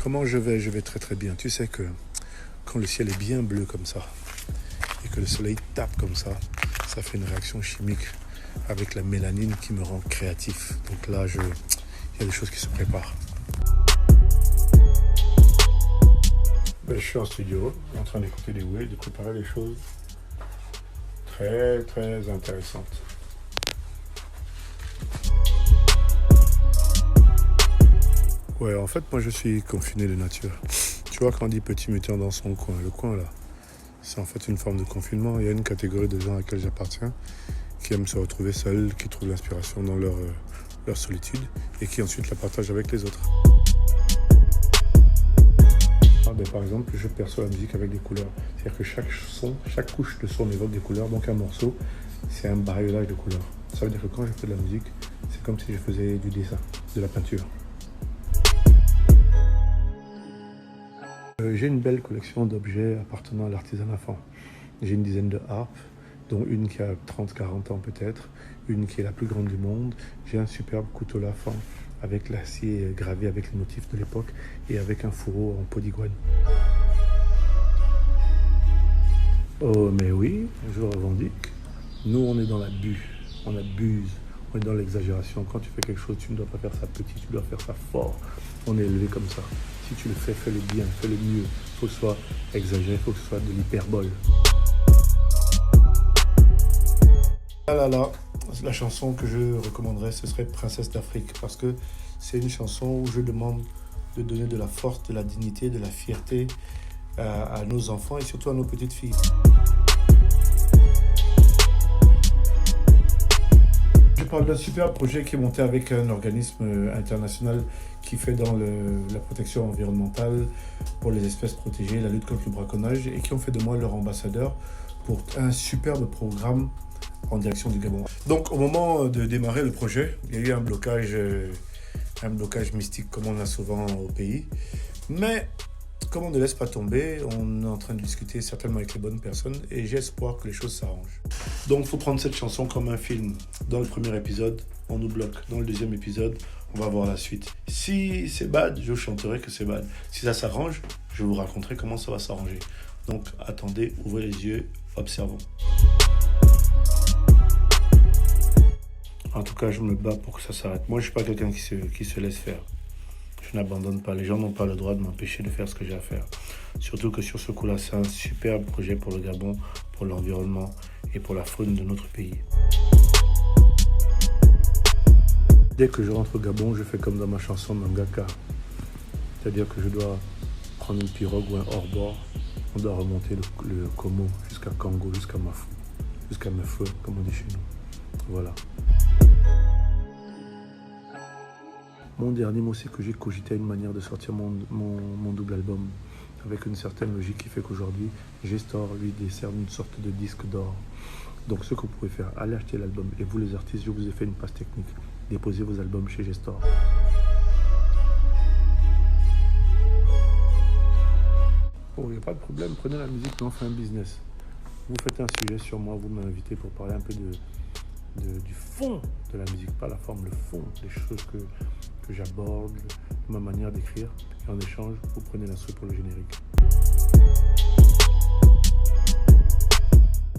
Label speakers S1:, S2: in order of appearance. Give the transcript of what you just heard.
S1: Comment je vais? Je vais très très bien. Tu sais que quand le ciel est bien bleu comme ça et que le soleil tape comme ça fait une réaction chimique avec la mélanine qui me rend créatif. Donc là, il y a des choses qui se préparent. Je suis en studio, en train d'écouter des waves, de préparer des choses très très intéressantes. Ouais, en fait, moi je suis confiné de nature. Tu vois, quand on dit petit mutant dans son coin, le coin là, c'est en fait une forme de confinement. Il y a une catégorie de gens à laquelle j'appartiens qui aiment se retrouver seuls, qui trouvent l'inspiration dans leur solitude et qui ensuite la partagent avec les autres. Par exemple, je perçois la musique avec des couleurs. C'est-à-dire que chaque couche de son évoque des couleurs. Donc un morceau, c'est un bariolage de couleurs. Ça veut dire que quand je fais de la musique, c'est comme si je faisais du dessin, de la peinture. J'ai une belle collection d'objets appartenant à l'artisanat fin. J'ai une dizaine de harpes, dont une qui a 30-40 ans peut-être, une qui est la plus grande du monde. J'ai un superbe couteau lafan avec l'acier gravé avec les motifs de l'époque et avec un fourreau en peau d'iguane. Oh mais oui, je revendique. Nous on est dans l'abus, on abuse, on est dans l'exagération. Quand tu fais quelque chose, tu ne dois pas faire ça petit, tu dois faire ça fort. On est élevé comme ça. Si tu le fais, fais-le bien, fais-le mieux. Il faut que ce soit exagéré, il faut que ce soit de l'hyperbole. Ah là là, la chanson que je recommanderais, ce serait Princesse d'Afrique, parce que c'est une chanson où je demande de donner de la force, de la dignité, de la fierté à nos enfants et surtout à nos petites filles. Je parle d'un super projet qui est monté avec un organisme international qui fait dans la protection environnementale pour les espèces protégées, la lutte contre le braconnage et qui ont fait de moi leur ambassadeur pour un superbe programme en direction du Gabon. Donc au moment de démarrer le projet, il y a eu un blocage mystique comme on a souvent au pays. Mais comme on ne laisse pas tomber, on est en train de discuter certainement avec les bonnes personnes et j'ai espoir que les choses s'arrangent. Donc il faut prendre cette chanson comme un film. Dans le premier épisode, on nous bloque. Dans le deuxième épisode, on va voir la suite. Si c'est bad, je chanterai que c'est bad. Si ça s'arrange, je vous raconterai comment ça va s'arranger. Donc attendez, ouvrez les yeux, observons. En tout cas, je me bats pour que ça s'arrête. Moi, je ne suis pas quelqu'un qui se laisse faire. Je n'abandonne pas. Les gens n'ont pas le droit de m'empêcher de faire ce que j'ai à faire. Surtout que sur ce coup-là, c'est un superbe projet pour le Gabon, pour l'environnement et pour la faune de notre pays. Dès que je rentre au Gabon, je fais comme dans ma chanson Mangaka. C'est-à-dire que je dois prendre une pirogue ou un hors-bord. On doit remonter le Como jusqu'à Kango, jusqu'à Mafou, jusqu'à Mefeu, comme on dit chez nous. Voilà. Mon dernier mot, c'est que j'ai cogité à une manière de sortir mon double album avec une certaine logique qui fait qu'aujourd'hui, Gestor lui décerne une sorte de disque d'or. Donc ce que vous pouvez faire, allez acheter l'album. Et vous les artistes, je vous ai fait une passe technique. Déposez vos albums chez Gestor. Bon, il n'y a pas de problème, prenez la musique, mais on fait un business. Vous faites un sujet sur moi, vous m'invitez pour parler un peu du fond de la musique, pas la forme, le fond, des choses que j'aborde, ma manière d'écrire. Et en échange, vous prenez l'instru pour le générique.